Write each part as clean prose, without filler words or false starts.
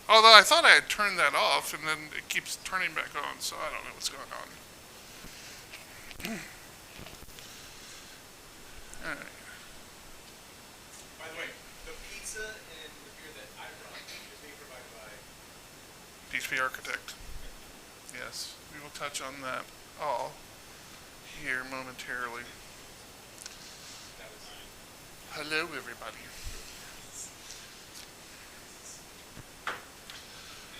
Although I thought I had turned that off, and then it keeps turning back on, so I don't know what's going on. All right. By the way, the pizza and the beer that I brought is being provided by PHP Architect. Yes, we will touch on that all here momentarily. Hello, everybody.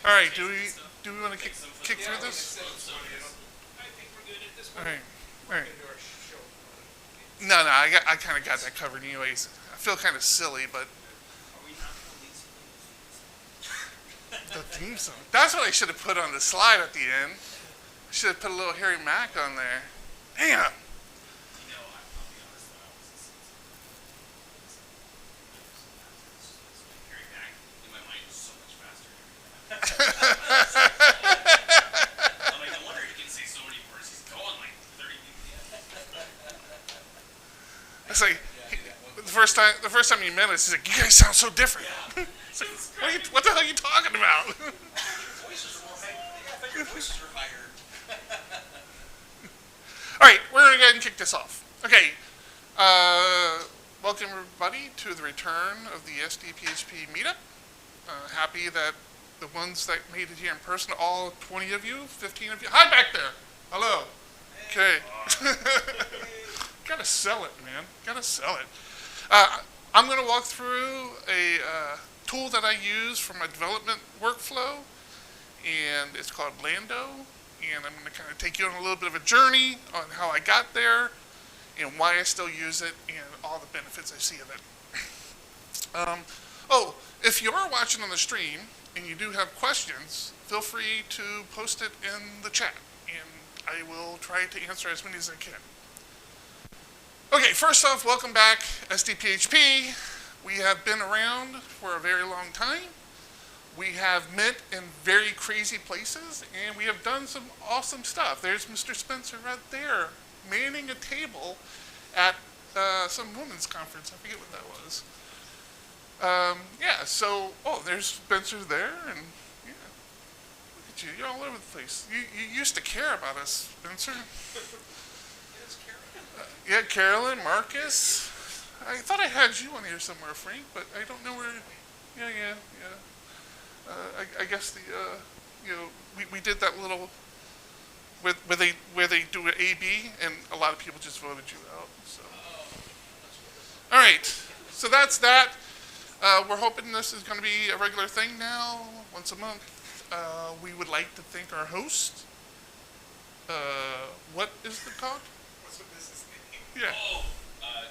All right, do we want to kick through this? I think we're good at this All point. right, all right. No, I kind of got that covered anyways. I feel kind of silly, but the theme song. That's what I should have put on the slide at the end. I should have put a little Harry Mack on there. Damn. It's like the first time you met us, he's like, "You guys sound so different." It's like, what the hell are you talking about? All right, we're gonna go ahead and kick this off. Okay, welcome everybody to the return of the Sdphp Meetup. Happy that the ones that made it here in person, all 20 of you, 15 of you. Hi back there. Hello. Okay. Gotta sell it, man. Gotta sell it. I'm going to walk through a tool that I use for my development workflow, and it's called Lando. And I'm going to kind of take you on a little bit of a journey on how I got there, and why I still use it, and all the benefits I see of it. If you are watching on the stream and you do have questions, feel free to post it in the chat, and I will try to answer as many as I can. Okay, first off, welcome back, Sdphp. We have been around for a very long time. We have met in very crazy places, and we have done some awesome stuff. There's Mr. Spencer right there, manning a table at some women's conference. I forget what that was. There's Spencer there, and yeah, look at you. You're all over the place. You used to care about us, Spencer. Yeah, Carolyn, Marcus. I thought I had you on here somewhere, Frank, but I don't know where. Yeah. I guess we did that little where they do an A/B, and a lot of people just voted you out. So, all right. So that's that. We're hoping this is going to be a regular thing now, once a month. We would like to thank our host. What is it called? What's the business name? Yeah.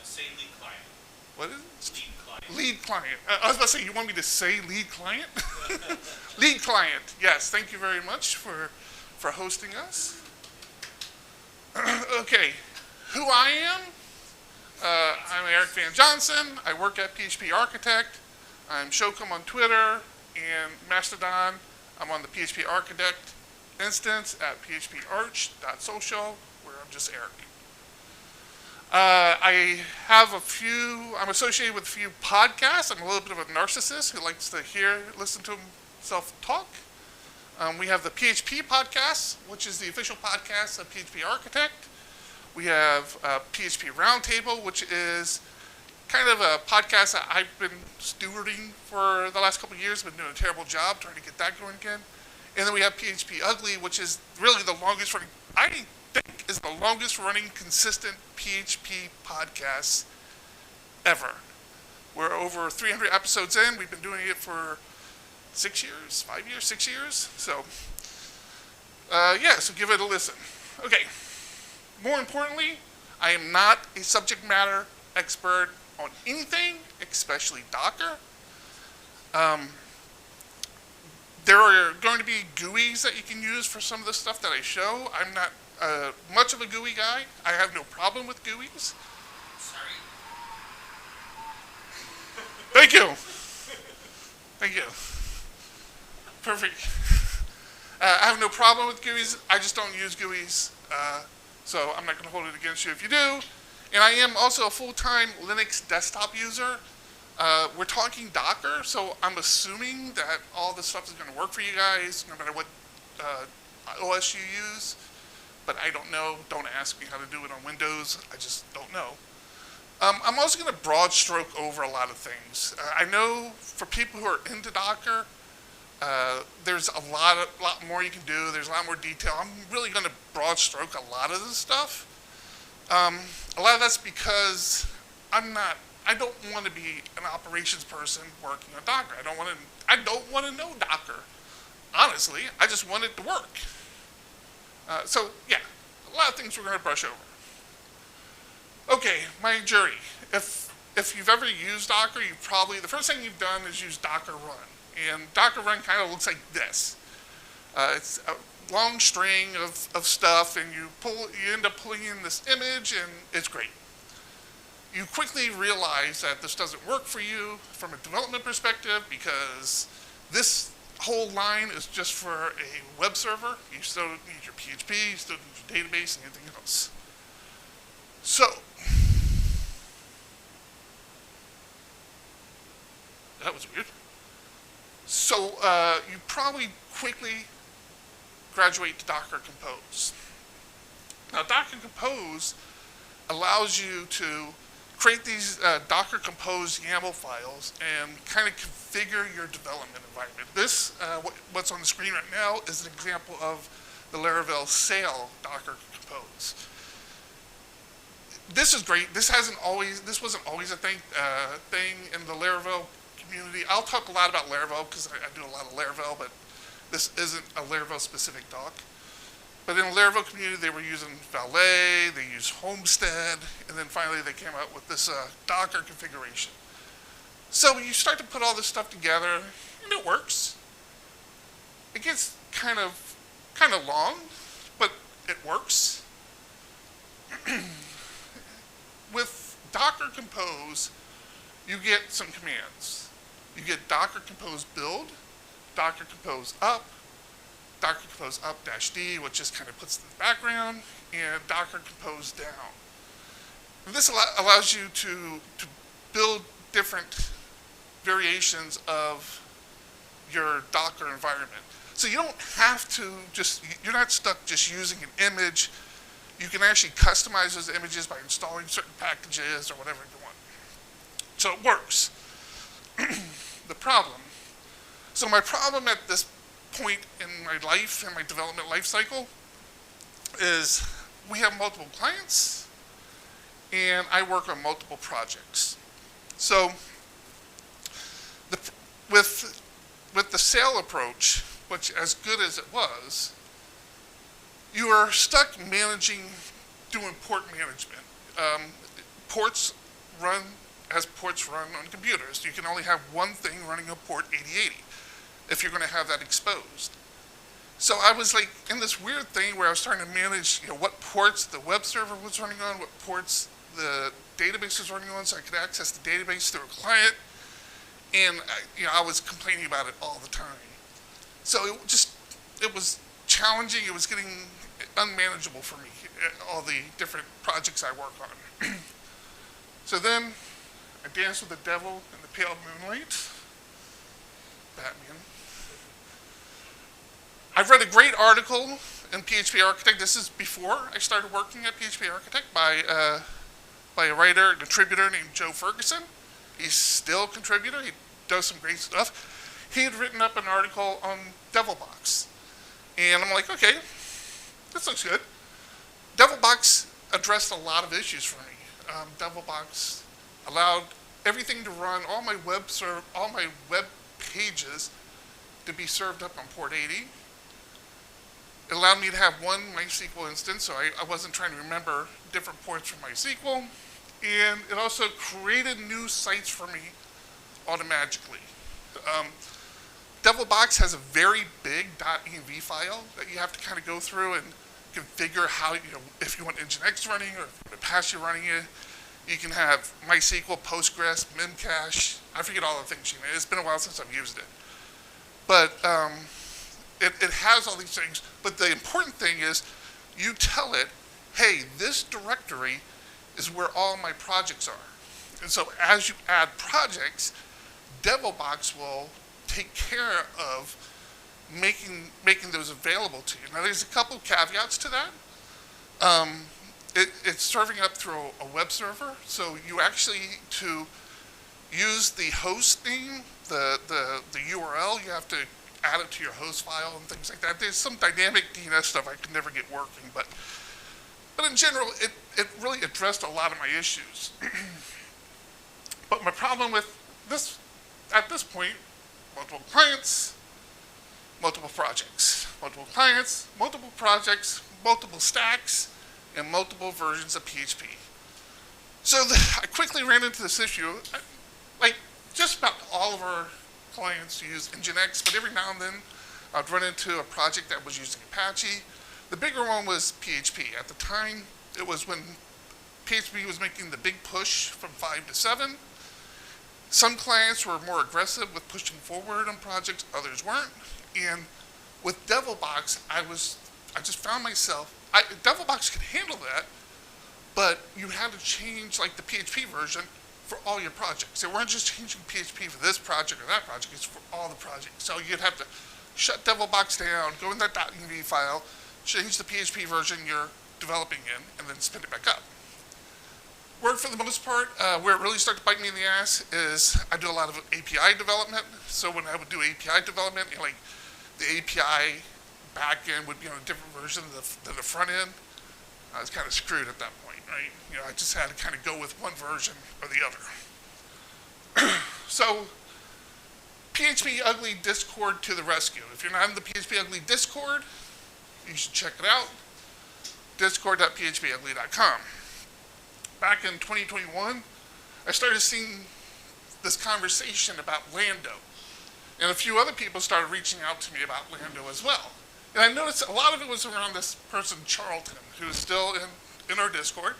Say lead client. What is it? Lead client. Lead client. I was about to say, you want me to say lead client? Lead client. Yes. Thank you very much for hosting us. Okay. Who I am? I'm Eric Van Johnson. I work at PHP Architect. I'm Shokum on Twitter and Mastodon. I'm on the PHP Architect instance at phparch.social, where I'm just Eric. I'm associated with a few podcasts. I'm a little bit of a narcissist who likes to listen to himself talk. We have the PHP podcast, which is the official podcast of PHP Architect. We have PHP Roundtable, which is kind of a podcast that I've been stewarding for the last couple of years. Been doing a terrible job trying to get that going again. And then we have PHP Ugly, which is really the longest running, I think is the longest running consistent PHP podcast ever. We're over 300 episodes in. We've been doing it for 6 years, 5 years, 6 years. So, so give it a listen. Okay. More importantly, I am not a subject matter expert on anything, especially Docker. There are going to be GUIs that you can use for some of the stuff that I show. I'm not much of a GUI guy. I have no problem with GUIs. Sorry. Thank you. Thank you. Perfect. I have no problem with GUIs. I just don't use GUIs. So I'm not going to hold it against you if you do. And I am also a full-time Linux desktop user. We're talking Docker, so I'm assuming that all this stuff is going to work for you guys, no matter what OS you use. But I don't know. Don't ask me how to do it on Windows. I just don't know. I'm also going to broad stroke over a lot of things. I know for people who are into Docker, there's a lot more you can do. There's a lot more detail. I'm really going to broad stroke a lot of this stuff. A lot of that's because I don't want to be an operations person working on Docker. I don't want to know Docker. Honestly, I just want it to work. So yeah, a lot of things we're going to brush over. Okay, my jury. If you've ever used Docker, the first thing you've done is use Docker Run. And Docker Run kind of looks like this. It's a long string of stuff, and you end up pulling in this image, and it's great. You quickly realize that this doesn't work for you from a development perspective because this whole line is just for a web server. You still need your PHP, you still need your database, and anything else. So, that was weird. So, you probably quickly graduate to Docker Compose. Now, Docker Compose allows you to create these Docker Compose YAML files and kind of configure your development environment. This, what's on the screen right now, is an example of the Laravel Sail Docker Compose. This is great. This wasn't always a thing in the Laravel community. I'll talk a lot about Laravel because I do a lot of Laravel, but this isn't a Laravel specific doc. But in the Laravel community, they were using Valet, they used Homestead, and then finally they came out with this Docker configuration. So you start to put all this stuff together, and it works. It gets kind of long, but it works. With Docker Compose, you get some commands. You get Docker Compose build, Docker Compose up, Docker Compose up-d, which just kind of puts it in the background, and Docker Compose down. And this allows you to build different variations of your Docker environment. So you don't have to you're not stuck just using an image. You can actually customize those images by installing certain packages or whatever you want. So it works. So my problem at this point in my life, in my development life cycle, is we have multiple clients and I work on multiple projects. So with the Sail approach, which as good as it was, you are stuck doing port management. Ports run on computers. You can only have one thing running on port 8080 if you're going to have that exposed. So I was like in this weird thing where I was starting to manage, what ports the web server was running on, what ports the database was running on, so I could access the database through a client. And I was complaining about it all the time. So it was challenging. It was getting unmanageable for me, all the different projects I work on. So then I danced with the devil in the pale moonlight. Batman. I've read a great article in PHP Architect. This is before I started working at PHP Architect by a writer and contributor named Joe Ferguson. He's still a contributor. He does some great stuff. He had written up an article on Devilbox. And I'm like, okay, this looks good. Devilbox addressed a lot of issues for me. Devilbox allowed everything to run, all my web pages to be served up on port 80. It allowed me to have one MySQL instance, so I wasn't trying to remember different ports from MySQL. And it also created new sites for me automatically. Devilbox has a very big .env file that you have to kind of go through and configure how, if you want Nginx running or if you want Apache running it. You can have MySQL, Postgres, Memcache. I forget all the things. It's been a while since I've used it. But it has all these things. But the important thing is you tell it, hey, this directory is where all my projects are. And so as you add projects, Devobox will take care of making those available to you. Now, there's a couple caveats to that. It's serving up through a web server, so you actually, to use the host name, the URL, you have to add it to your host file and things like that. There's some dynamic DNS stuff I could never get working, but in general, it really addressed a lot of my issues. But my problem with this, at this point, multiple clients, multiple projects, multiple clients, multiple projects, multiple stacks, and multiple versions of PHP. So I quickly ran into this issue. Like, just about all of our clients use Nginx, but every now and then I'd run into a project that was using Apache. The bigger one was PHP. At the time, it was when PHP was making the big push from 5 to 7. Some clients were more aggressive with pushing forward on projects, others weren't. And with Devobox, I just found myself, Devobox could handle that, but you had to change like the PHP version for all your projects. They weren't just changing PHP for this project or that project, it's for all the projects. So you'd have to shut Devobox down, go in that .env file, change the PHP version you're developing in, and then spin it back up. Where for the most part, where it really started to bite me in the ass is I do a lot of API development. So when I would do API development, like the API backend would be on a different version than the front end. I was kind of screwed at that point, right? I just had to kind of go with one version or the other. So PHP Ugly Discord to the rescue. If you're not in the PHP Ugly Discord, you should check it out. discord.phpugly.com. Back in 2021, I started seeing this conversation about Lando. And a few other people started reaching out to me about Lando as well. And I noticed a lot of it was around this person, Charlton, who is still in our Discord.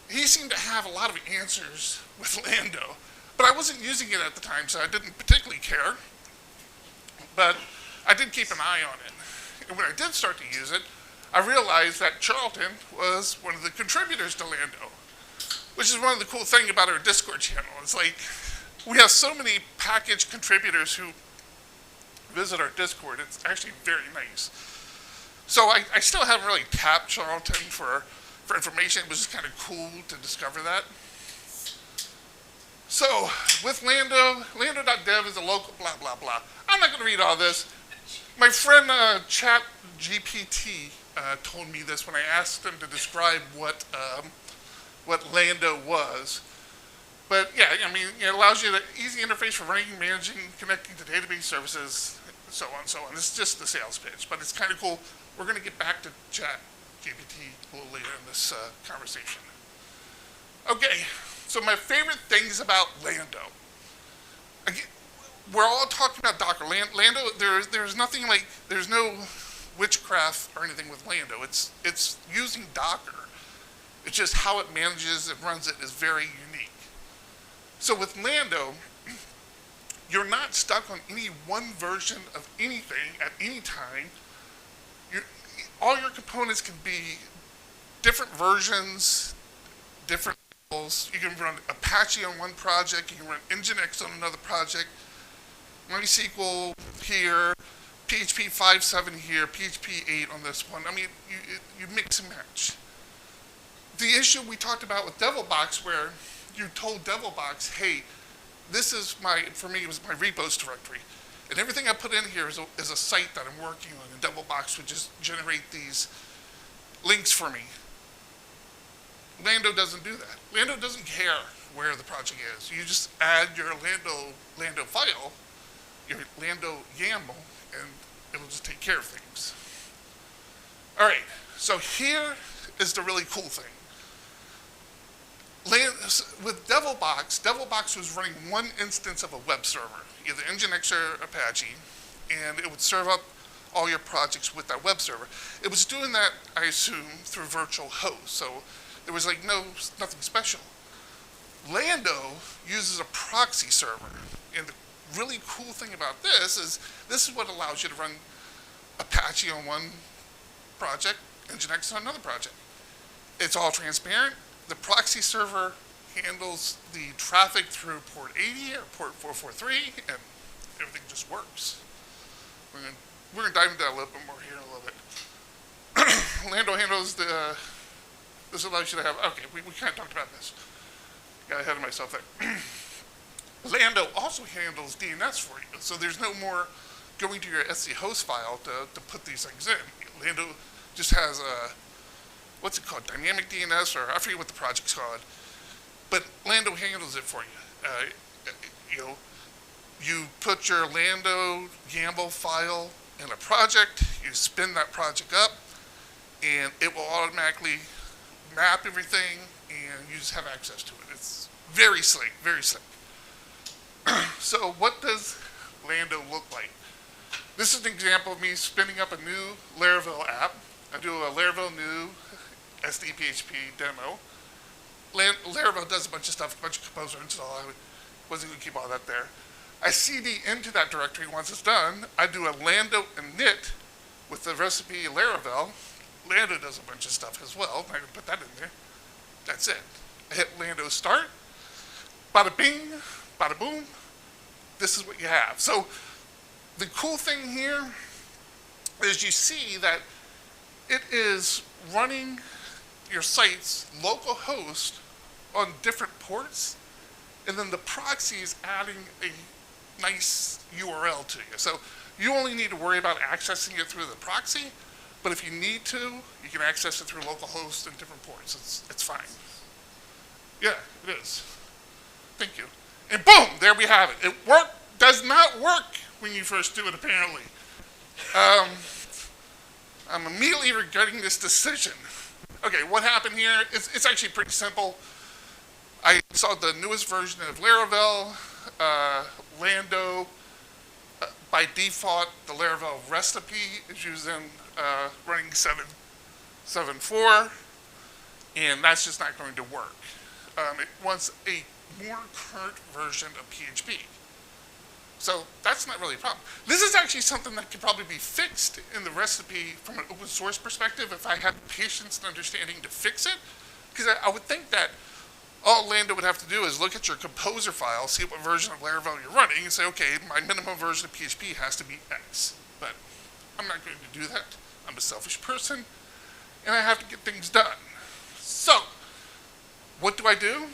He seemed to have a lot of answers with Lando, but I wasn't using it at the time, so I didn't particularly care. But I did keep an eye on it. And when I did start to use it, I realized that Charlton was one of the contributors to Lando, which is one of the cool things about our Discord channel. It's like, we have so many package contributors who visit our Discord. It's actually very nice. So I still haven't really tapped Charlton for information. It was just kind of cool to discover that. So with Lando.dev is a local blah, blah, blah. I'm not going to read all this. My friend ChatGPT told me this when I asked him to describe what Lando was. But yeah, I mean, it allows you the easy interface for running, managing, connecting to database services, so on, so on. This is just the sales pitch, but it's kind of cool. We're going to get back to ChatGPT a little later in this conversation. Okay, so my favorite things about Lando. Again, we're all talking about Docker. Lando, there's nothing like, there's no witchcraft or anything with Lando. It's using Docker. It's just how it manages and runs it is very unique. So with Lando, you're not stuck on any one version of anything at any time. All your components can be different versions, different levels. You can run Apache on one project, you can run Nginx on another project, MySQL here, PHP 5.7 here, PHP 8 on this one. I mean, you mix and match. The issue we talked about with Devobox, where you told Devobox, hey, this is for me, it was my repos directory. And everything I put in here is a site that I'm working on, and Devobox would just generate these links for me. Lando doesn't do that. Lando doesn't care where the project is. You just add your Lando file, your Lando YAML, and it'll just take care of things. All right, so here is the really cool thing. With Devobox was running one instance of a web server, either Nginx or Apache, and it would serve up all your projects with that web server. It was doing that, I assume, through virtual host, so there was like nothing special. Lando uses a proxy server, and the really cool thing about this is what allows you to run Apache on one project, Nginx on another project. It's all transparent. The proxy server handles the traffic through port 80 or port 443, and everything just works. We're gonna dive into that a little bit more here in a little bit. Lando handles this allows you to have, okay, we kind of talked about this. Got ahead of myself there. Lando also handles DNS for you, so there's no more going to your SC host file to put these things in. Lando just has a, what's it called, dynamic DNS, or I forget what the project's called, but Lando handles it for you. You put your Lando YAML file in a project, you spin that project up, and it will automatically map everything, and you just have access to it. It's very slick, very slick. So what does Lando look like? This is an example of me spinning up a new Laravel app. I do a Laravel new Sdphp demo. Laravel does a bunch of stuff, a bunch of composer install. I wasn't going to keep all that there. I cd into that directory once it's done. I do a Lando init with the recipe Laravel. Lando does a bunch of stuff as well. I can put that in there. That's it. I hit Lando start. Bada bing, bada boom. This is what you have. So the cool thing here is you see that it is running your site's local host on different ports, and then the proxy is adding a nice URL to you. So you only need to worry about accessing it through the proxy, but if you need to, you can access it through localhost and different ports. It's fine. Yeah, it is. Thank you. And boom, there we have it. It does not work when you first do it, apparently. I'm immediately regretting this decision. Okay, what happened here? It's actually pretty simple. I saw the newest version of Laravel, Lando. By default, the Laravel recipe is using running 7.7.4, and that's just not going to work. It wants a more current version of PHP. So that's not really a problem. This is actually something that could probably be fixed in the recipe from an open source perspective if I had patience and understanding to fix it. Because I would think that all Lando would have to do is look at your composer file, see what version of Laravel you're running, and say, okay, my minimum version of PHP has to be X. But I'm not going to do that. I'm a selfish person, and I have to get things done. So, what do?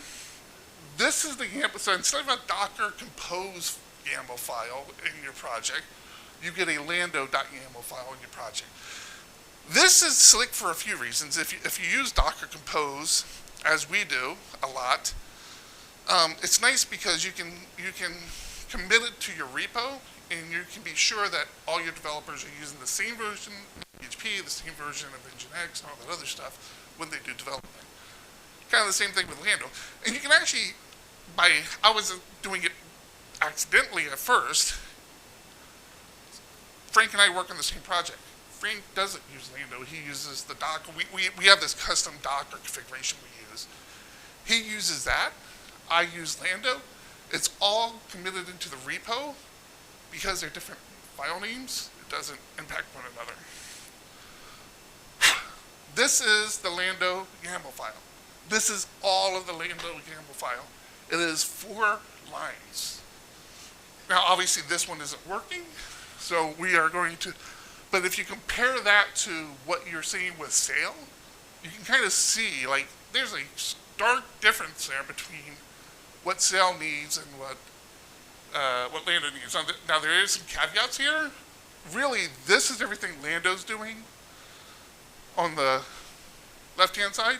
This is the YAML. So instead of a Docker compose YAML file in your project, you get a Lando.yaml file in your project. This is slick for a few reasons. If you use Docker compose, as we do a lot, it's nice because you can commit it to your repo, and you can be sure that all your developers are using the same version of PHP, the same version of Nginx, and all that other stuff when they do development. Kind of the same thing with Lando. And you can actually, I was doing it accidentally at first. Frank and I work on the same project. Frank doesn't use Lando. He uses the Docker. We have this custom Docker configuration we use. He uses that. I use Lando. It's all committed into the repo. Because they're different file names, it doesn't impact one another. This is the Lando YAML file. This is all of the Lando YAML file. It is 4 lines. Now, obviously, this one isn't working, so we are going to, but if you compare that to what you're seeing with Sail, you can kind of see, like, there's a stark difference there between what Sail needs and what Lando needs. Now, there is some caveats here. Really, this is everything Lando's doing on the left-hand side.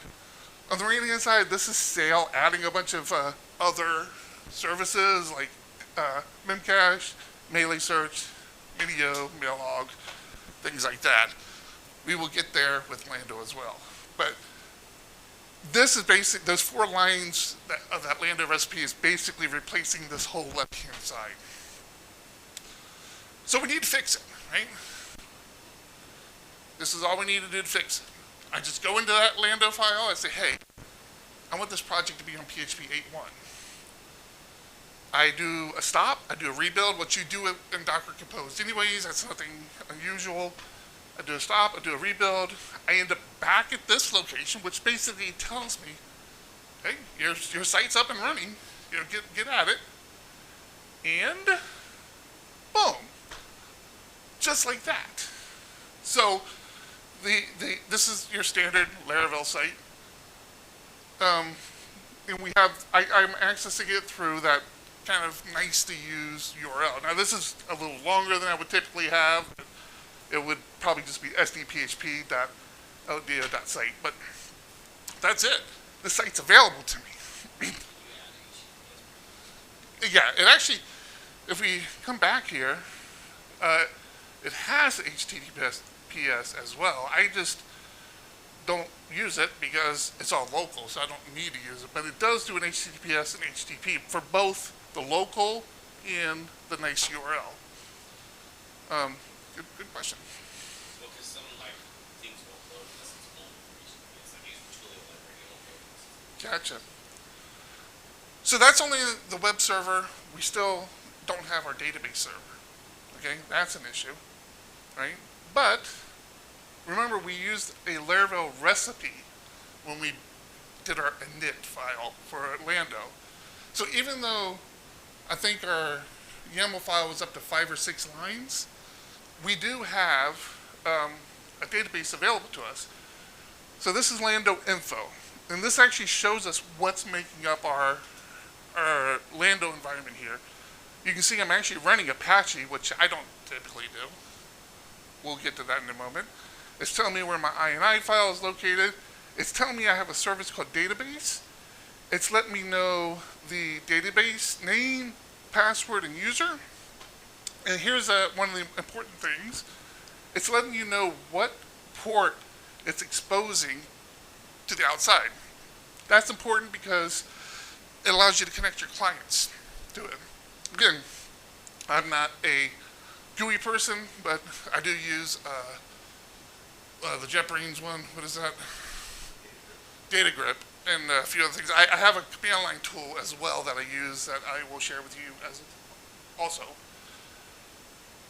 On the right-hand side, this is Sail adding a bunch of other services like Memcache, Melee Search, Video, Maillog, things like that. We will get there with Lando as well. But this is basic, those 4 lines of that Lando recipe is basically replacing this whole left-hand side. So we need to fix it, right? This is all we need to do to fix it. I just go into that Lando file, I say, hey, I want this project to be on PHP 8.1. I do a stop, I do a rebuild, what you do in Docker Compose anyways, that's nothing unusual. I do a stop, I do a rebuild, I end up back at this location, which basically tells me Okay, your site's up and running. Get at it, and boom, just like that. So this is your standard Laravel site, and I'm accessing it through that kind of nice to use URL. Now this is a little longer than I would typically have. It would probably just be sdphp.ldo.site, but that's it. The site's available to me. Yeah, it actually, if we come back here, it has HTTPS as well. I just don't use it because it's all local, so I don't need to use it. But it does do an HTTPS and HTTP for both the local and the nice URL. Good question. Well, because some like things won't load unless it's old information. It's like it's truly like regular code. Gotcha. So that's only the web server. We still don't have our database server. Okay, that's an issue, right? But remember, we used a Laravel recipe when we did our init file for Lando. So even though I think our YAML file was up to 5 or 6 lines, we do have a database available to us. So this is Lando info, and this actually shows us what's making up our Lando environment here. You can see I'm actually running Apache, which I don't typically do. We'll get to that in a moment. It's telling me where my INI file is located. It's telling me I have a service called database. It's letting me know the database name, password, and user. And here's one of the important things. It's letting you know what port it's exposing to the outside. That's important because it allows you to connect your clients to it. Again, I'm not a GUI person, but I do use the JetBrains one. What is that? Data Grip, and a few other things. I have a command line tool as well that I use that I will share with you as also.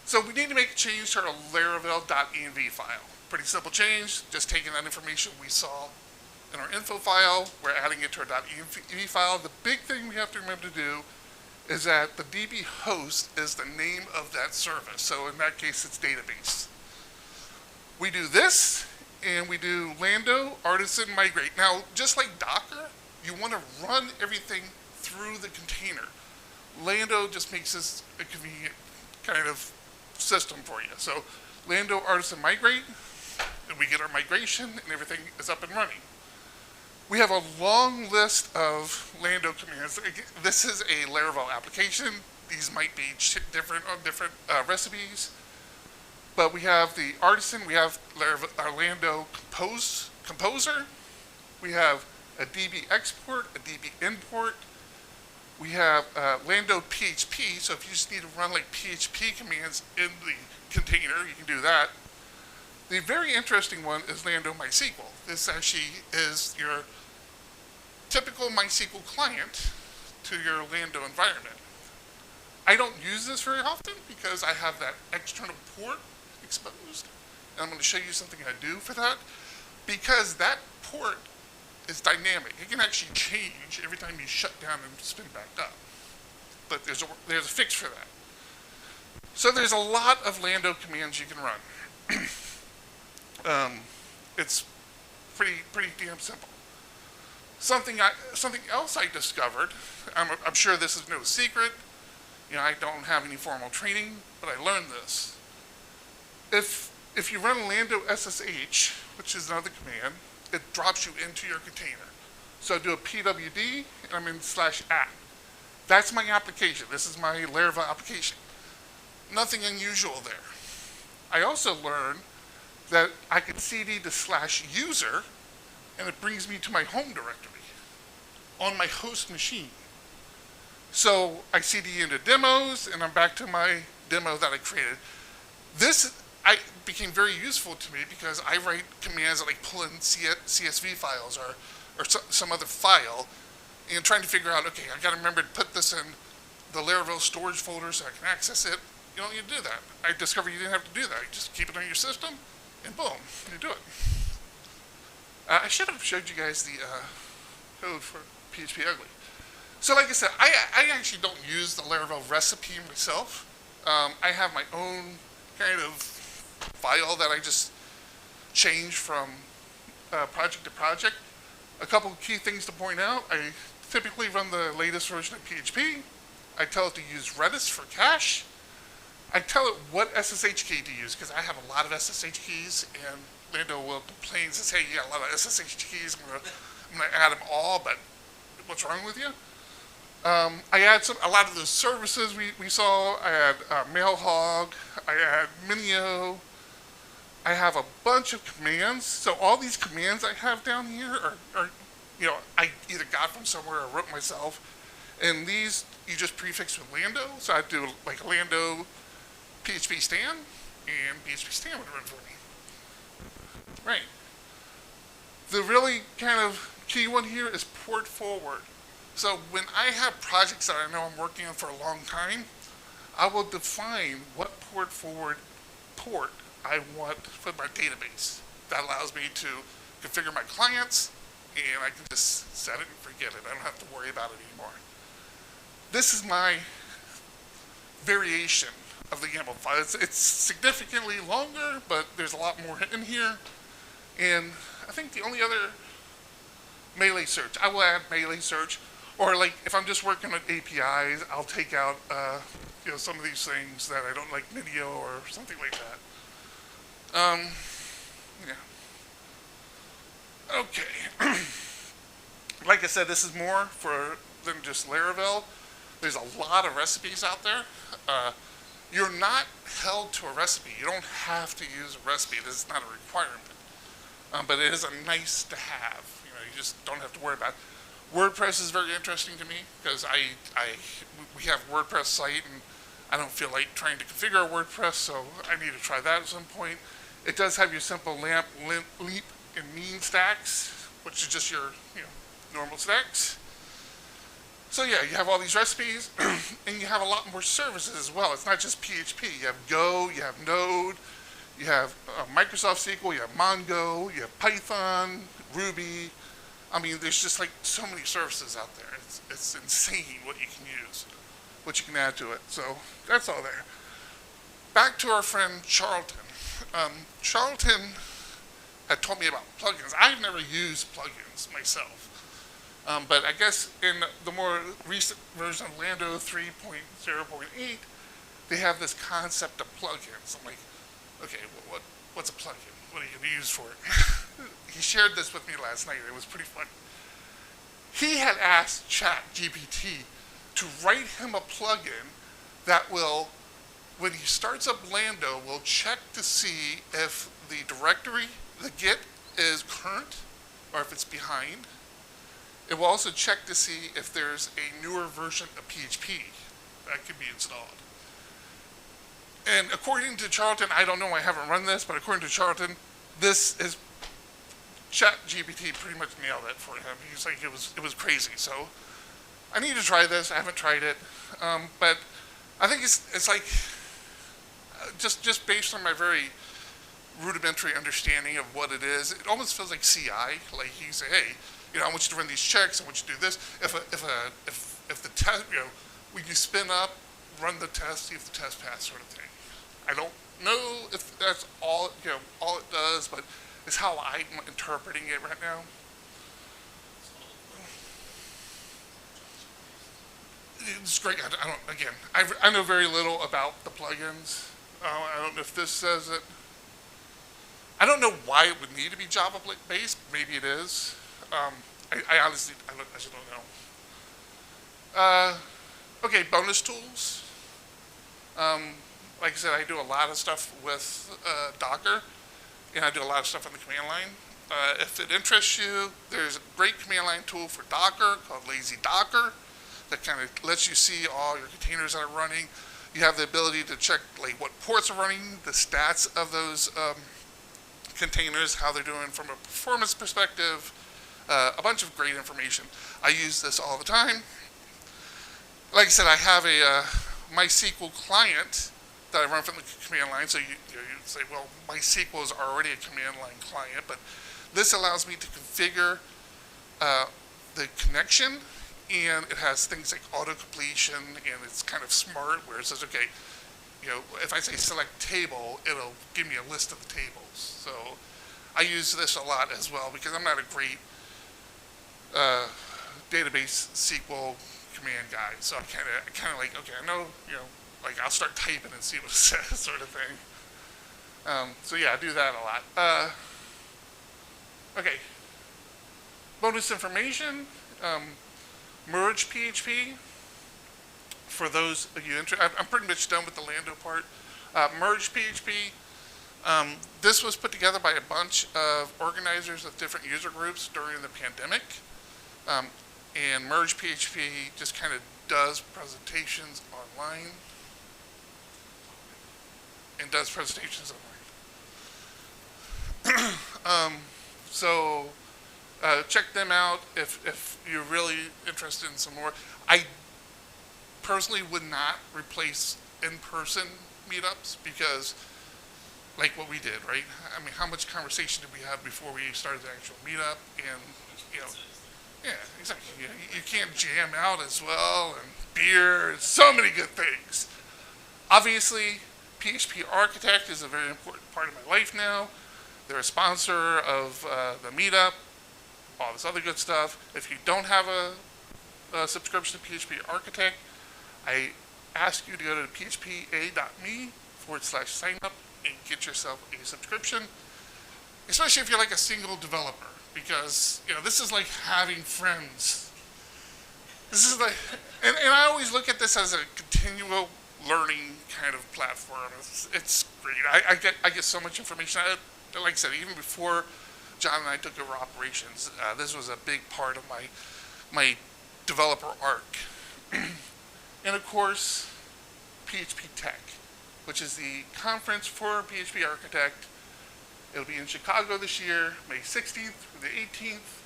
So we need to make a change to our Laravel.env file. Pretty simple change, just taking that information we saw in our info file, we're adding it to our .env file. The big thing we have to remember to do is that the DB host is the name of that service. So in that case, it's database. We do this, and we do Lando, Artisan, Migrate. Now, just like Docker, you want to run everything through the container. Lando just makes this a convenient kind of system for you. So Lando, Artisan, Migrate, and we get our migration, and everything is up and running. We have a long list of Lando commands. This is a Laravel application. These might be different on different recipes. But we have the Artisan, we have our Lando Composer. We have a DB export, a DB import. We have Lando PHP, so if you just need to run like PHP commands in the container, you can do that. The very interesting one is Lando MySQL. This actually is your typical MySQL client to your Lando environment. I don't use this very often because I have that external port exposed. And I'm going to show you something I do for that. Because that port is dynamic. It can actually change every time you shut down and spin back up. But there's a fix for that. So there's a lot of Lando commands you can run. It's pretty damn simple. Something else I discovered, I'm sure this is no secret, I don't have any formal training, but I learned this. If you run Lando SSH, which is another command, it drops you into your container. So I do a pwd, and I'm in /app. That's my application. This is my Laravel application. Nothing unusual there. I also learned that I can cd to /user, and it brings me to my home directory on my host machine. So I cd into demos, and I'm back to my demo that I created. This became very useful to me because I write commands that like pull in CSV files or some other file, and trying to figure out, okay, I got to remember to put this in the Laravel storage folder so I can access it. You don't need to do that. I discovered you didn't have to do that. You just keep it on your system, and boom, you do it. I should have showed you guys the code for PHP ugly. So like I said, I actually don't use the Laravel recipe myself. I have my own kind of file that I just change from project to project. A couple key things to point out. I typically run the latest version of PHP. I tell it to use Redis for cache. I tell it what SSH key to use because I have a lot of SSH keys, and Lando will complain and say, hey, you got a lot of SSH keys. I'm gonna add them all, but what's wrong with you? I add a lot of those services we saw. I add Mailhog. I add Minio. I have a bunch of commands. So all these commands I have down here are I either got from somewhere or wrote myself. And these you just prefix with Lando. So I do like Lando PHP stan, and PHP stan would run for me. Right. The really kind of key one here is port forward. So when I have projects that I know I'm working on for a long time, I will define what port forward port I want for my database. That allows me to configure my clients, and I can just set it and forget it. I don't have to worry about it anymore. This is my variation of the YAML file. It's significantly longer, but there's a lot more in here. And I think the only other melee search, I will add melee search. Or like if I'm just working on APIs, I'll take out some of these things that I don't like, Minio or something like that. Yeah. Okay. Like I said, this is more than just Laravel. There's a lot of recipes out there. You're not held to a recipe. You don't have to use a recipe. This is not a requirement. But it is a nice to have. You just don't have to worry about it. WordPress is very interesting to me because we have a WordPress site and I don't feel like trying to configure a WordPress, so I need to try that at some point. It does have your simple leap, and mean stacks, which is just your normal stacks. So yeah, you have all these recipes, and you have a lot more services as well. It's not just PHP. You have Go, you have Node, you have Microsoft SQL, you have Mongo, you have Python, Ruby. I mean, there's just like so many services out there. It's insane what you can use, what you can add to it. So that's all there. Back to our friend Charlton. Charlton had told me about plugins. I've never used plugins myself. But I guess in the more recent version of Lando 3.0.8, they have this concept of plugins. I'm like, okay, well, what's a plugin? What are you going to use for it? He shared this with me last night. It was pretty funny. He had asked ChatGPT to write him a plugin that will, when he starts up Lando, will check to see if the directory, the Git, is current or if it's behind. It will also check to see if there's a newer version of PHP that could be installed. And according to Charlton, I don't know, I haven't run this, but according to Charlton, this is ChatGPT pretty much nailed it for him. He's like, it was crazy. So I need to try this. I haven't tried it, but I think it's like just based on my very rudimentary understanding of what it is. It almost feels like CI. Like he say, hey, I want you to run these checks. I want you to do this. If the test, when you spin up, run the test, see if the test passed, sort of thing. I don't know if that's all all it does, but it's how I'm interpreting it right now. It's great. I know very little about the plugins. I don't know if this says it. I don't know why it would need to be Java based. Maybe it is. I honestly, I just don't know. Okay, bonus tools. Like I said, I do a lot of stuff with Docker, and I do a lot of stuff on the command line. If it interests you, there's a great command line tool for Docker called Lazy Docker that kind of lets you see all your containers that are running. You have the ability to check like what ports are running, the stats of those containers, how they're doing from a performance perspective, a bunch of great information. I use this all the time. Like I said, I have a MySQL client that I run from the command line. So you say, well, MySQL is already a command line client, but this allows me to configure the the connection, and it has things like auto completion, and it's kind of smart where it says, okay, if I say select table, it'll give me a list of the tables. So I use this a lot as well because I'm not a great database SQL command guy. So I kind of like, okay, I know, like I'll start typing and see what it says, sort of thing. So yeah, I do that a lot. Okay. Bonus information, merge PHP. For those of you interested, I'm pretty much done with the Lando part. Merge PHP. This was put together by a bunch of organizers of different user groups during the pandemic. And Merge PHP just kind of does presentations online. So check them out if you're really interested in some more. I personally would not replace in-person meetups because like what we did, right? I mean, how much conversation did we have before we started the actual meetup? And, yeah, exactly. You can't jam out as well, and beer, and so many good things. Obviously, PHP Architect is a very important part of my life now. They're a sponsor of the meetup, all this other good stuff. If you don't have a subscription to PHP Architect, I ask you to go to phpa.me/sign up and get yourself a subscription, especially if you're like a single developer, because this is like having friends. This is like, and I always look at this as a continual learning kind of platform. It's great. I get so much information. Like I said, even before John and I took over operations, this was a big part of my developer arc. And of course, PHP Tech, which is the conference for PHP Architect. It'll be in Chicago this year, May 16th through the 18th.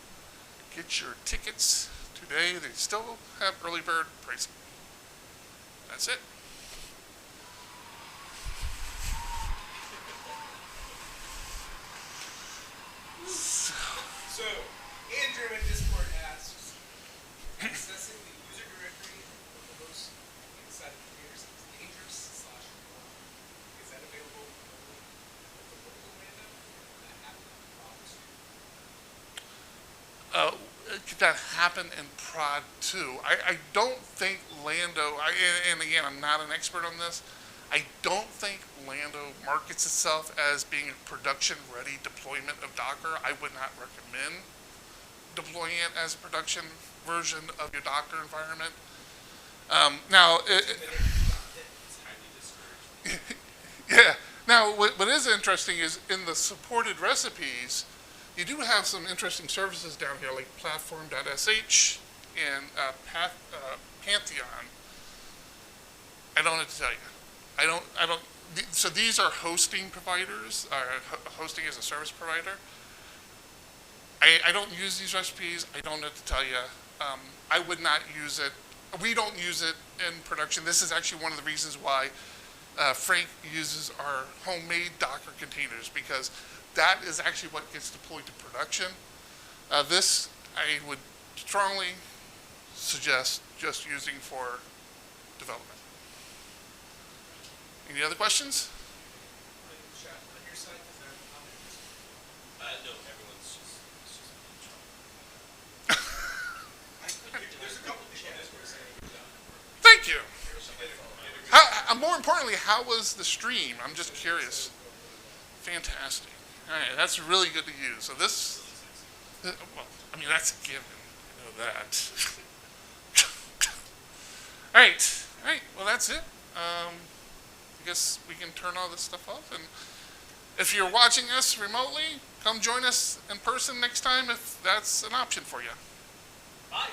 Get your tickets today. They still have early bird pricing. That's it. So, Andrew in Discord asks, accessing the user directory of the host inside of computers is dangerous / wrong. Is that available only with the local Lando? Or that happen in prod too? Could that happen in prod too? I don't think Lando, and again, I'm not an expert on this, I don't think Lando markets itself as being a production-ready deployment of Docker. I would not recommend deploying it as a production version of your Docker environment. Now, It's highly discouraged. yeah. Now, what is interesting is in the supported recipes, you do have some interesting services down here like platform.sh and Pantheon. I don't have to tell you. So these are hosting providers, hosting as a service provider. I don't use these recipes. I don't have to tell you. I would not use it. We don't use it in production. This is actually one of the reasons why Frank uses our homemade Docker containers, because that is actually what gets deployed to production. This I would strongly suggest just using for development. Any other questions? On your side, is there a comment? No, everyone's just There's a couple people in Discord saying good job. Thank you. More importantly, how was the stream? I'm just curious. Fantastic. All right, that's really good to use. So this, well, I mean, that's a given. I know that. All right. Well, that's it. I guess we can turn all this stuff off. And if you're watching us remotely, come join us in person next time if that's an option for you. Bye.